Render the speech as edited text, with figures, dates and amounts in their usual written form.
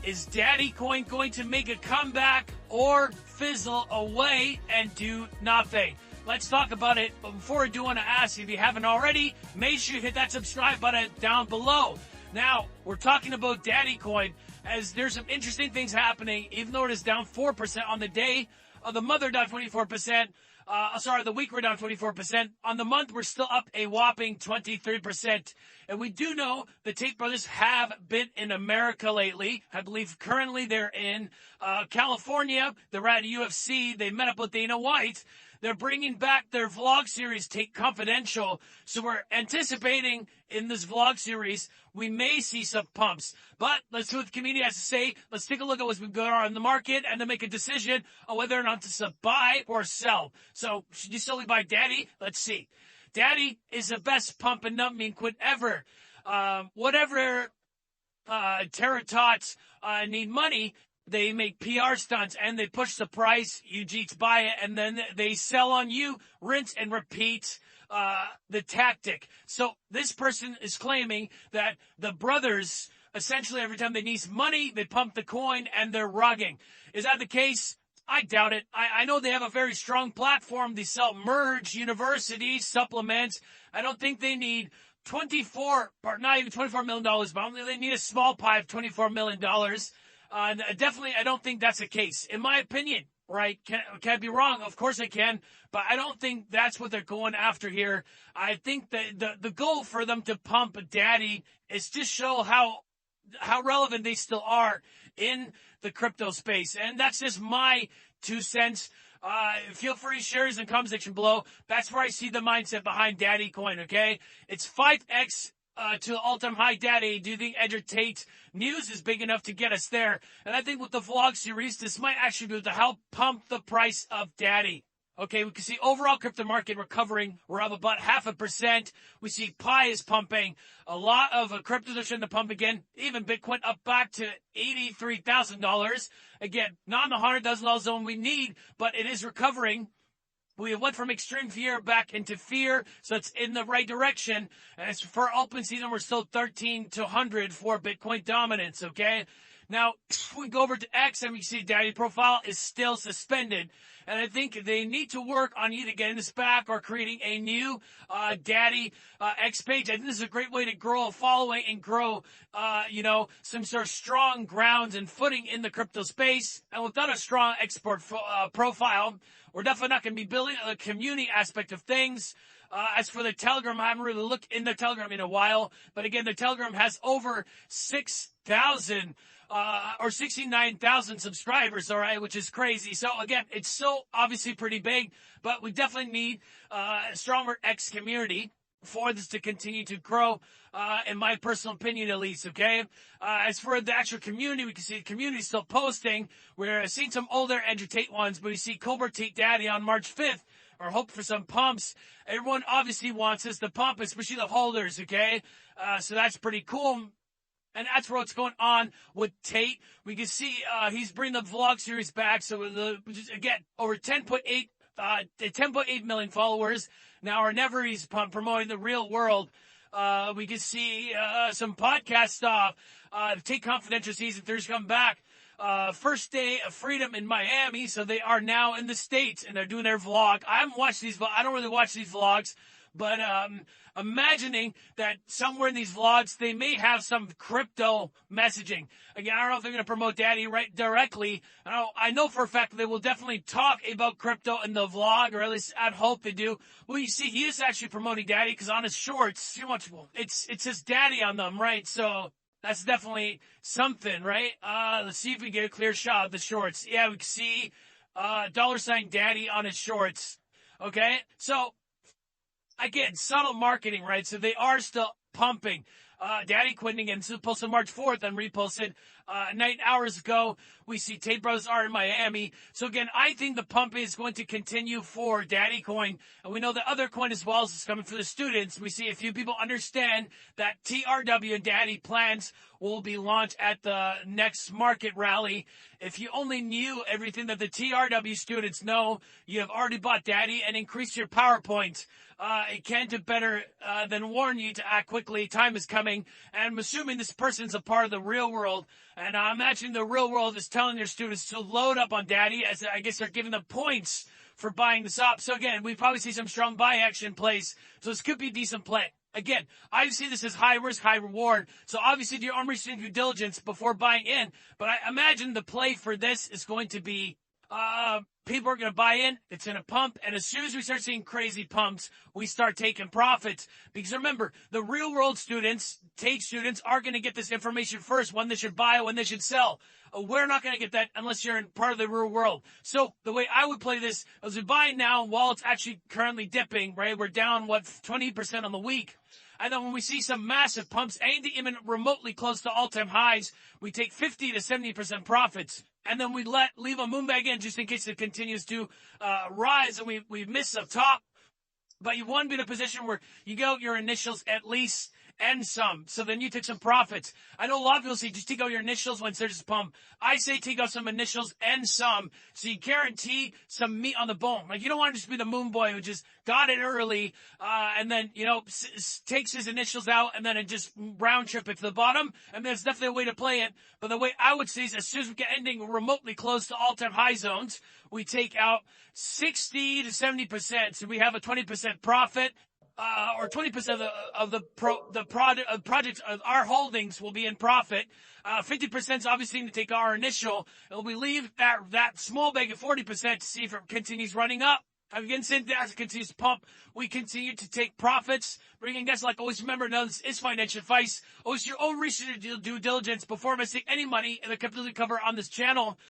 Is Daddy Coin going to make a comeback or fizzle away and do nothing? Let's talk about it. But before I do want to ask, if you haven't already, make sure you hit that subscribe button down below. Now, we're talking about Daddy Coin, as there's some interesting things happening, even though it is down 4% on the day. The month we're down 24%. The week we're down 24%. On the month, we're still up a whopping 23%. And we do know the Tate brothers have been in America lately. I believe currently they're in California. They're at UFC. They met up with Dana White. They're bringing back their vlog series, Tate Confidential. So we're anticipating in this vlog series, we may see some pumps. But let's see what the community has to say. Let's take a look at what's been going on in the market and then make a decision on whether or not to buy or sell. So should you solely buy Daddy? Let's see. Daddy is the best pump and numbing quid ever. Whatever Terra Tots need money, they make PR stunts and they push the price. You jeets buy it and then they sell on you, rinse and repeat the tactic. So this person is claiming that the brothers, essentially every time they need money, they pump the coin and they're rugging. Is that the case? I doubt it. I know they have a very strong platform. They sell merge, universities, supplements. I don't think they need not even $24 million, but only they need a small pie of $24 million. Definitely, I don't think that's the case. In my opinion, right? Can I be wrong? Of course I can, but I don't think that's what they're going after here. I think that the goal for them to pump Daddy is to show how relevant they still are in the crypto space. And that's just my 2 cents. Feel free to share in the comment section below. That's where I see the mindset behind Daddy Coin, okay? It's 5x to all-time high. Daddy. Do you think Edgar Tate news is big enough to get us there? And I think with the vlog series, this might actually be able to help pump the price of Daddy. Okay, we can see overall crypto market recovering. We're up about 0.5%. We see Pi is pumping. A lot of cryptos are starting to pump again. Even Bitcoin up back to $83,000. Again, not in the $100,000 zone we need, but it is recovering. We went from extreme fear back into fear, so it's in the right direction. And as for open season, we're still 13 to 100 for Bitcoin dominance, okay? Now, we go over to X and we see Daddy profile is still suspended. And I think they need to work on either getting this back or creating a new Daddy X page. I think this is a great way to grow a following and grow, some sort of strong grounds and footing in the crypto space. And without a strong export profile, we're definitely not going to be building a community aspect of things. As for the Telegram, I haven't really looked in the Telegram in a while. But again, the Telegram has over 6,000 or 69,000 subscribers, all right, which is crazy. So again, it's so obviously pretty big, but we definitely need a stronger X community for this to continue to grow, in my personal opinion at least, okay? As for the actual community, we can see the community still posting. We're seeing some older Andrew Tate ones, but we see Cobra Tate Daddy on March 5th. Or hope for some pumps. Everyone obviously wants us to pump, especially the holders, okay? So that's pretty cool. And that's what's going on with Tate. We can see he's bringing the vlog series back. So, again, over 10.8 million followers. Now, whenever he's promoting the real world, we can see some podcast stuff. Tate Confidential Season 3 is coming back. First day of freedom in Miami, so they are now in the States, and they're doing their vlog. I haven't watched these, I don't really watch these vlogs, but imagining that somewhere in these vlogs, they may have some crypto messaging. Again, I don't know if they're going to promote Daddy right directly. I know for a fact that they will definitely talk about crypto in the vlog, or at least I'd hope they do. Well, you see, he is actually promoting Daddy, because on his shorts, it says Daddy on them, right? So that's definitely something, right? Let's see if we get a clear shot of the shorts. Yeah, we can see $ Daddy on his shorts. Okay? So, again, subtle marketing, right? So they are still pumping. Daddy quitting again. So posted March 4th and reposted 9 hours ago. We see Tate Brothers are in Miami. So again, I think the pump is going to continue for Daddy Coin. And we know the other coin as well is coming for the students. We see a few people understand that TRW and Daddy plans will be launched at the next market rally. If you only knew everything that the TRW students know, you have already bought Daddy and increased your PowerPoint. It can't do better than warn you to act quickly. Time is coming. And I'm assuming this person's a part of the real world. And I imagine the real world is telling their students to load up on daddy, as I guess they're giving them points for buying this up. So again, we probably see some strong buy action in place. So this could be a decent play. Again, I see this as high risk, high reward. So obviously do your own research and due diligence before buying in. But I imagine the play for this is going to be, people are going to buy in, it's in a pump, and as soon as we start seeing crazy pumps, we start taking profits. Because remember, the real world students, Tate students, are going to get this information first, when they should buy, when they should sell. We're not going to get that unless you're in part of the real world. So the way I would play this is we buy now while it's actually currently dipping, right? We're down, 20% on the week. And then when we see some massive pumps, anything even remotely close to all-time highs, we take 50 to 70% profits. And then we leave a moonbag in just in case it continues to rise and we miss the top. But you want to be in a position where you get out your initials at least and some. So then you take some profits. I know a lot of people say just take out your initials when there's a pump. I say take out some initials and some, so you guarantee some meat on the bone. Like, you don't want to just be the moon boy who just got it early, and then, takes his initials out and then it just round trip it to the bottom. And there's definitely a way to play it. But the way I would say is as soon as we get ending remotely close to all-time high zones, we take out 60 to 70%. So we have a 20% profit. Or 20% of the projects, our holdings will be in profit. 50% is obviously to take our initial, and we leave that small bag at 40% to see if it continues running up. Again, as it continues to pump, we continue to take profits. Bringing guests, like always, remember, now this is financial advice. Always your own research and due diligence before investing any money, and they're completely covered on this channel.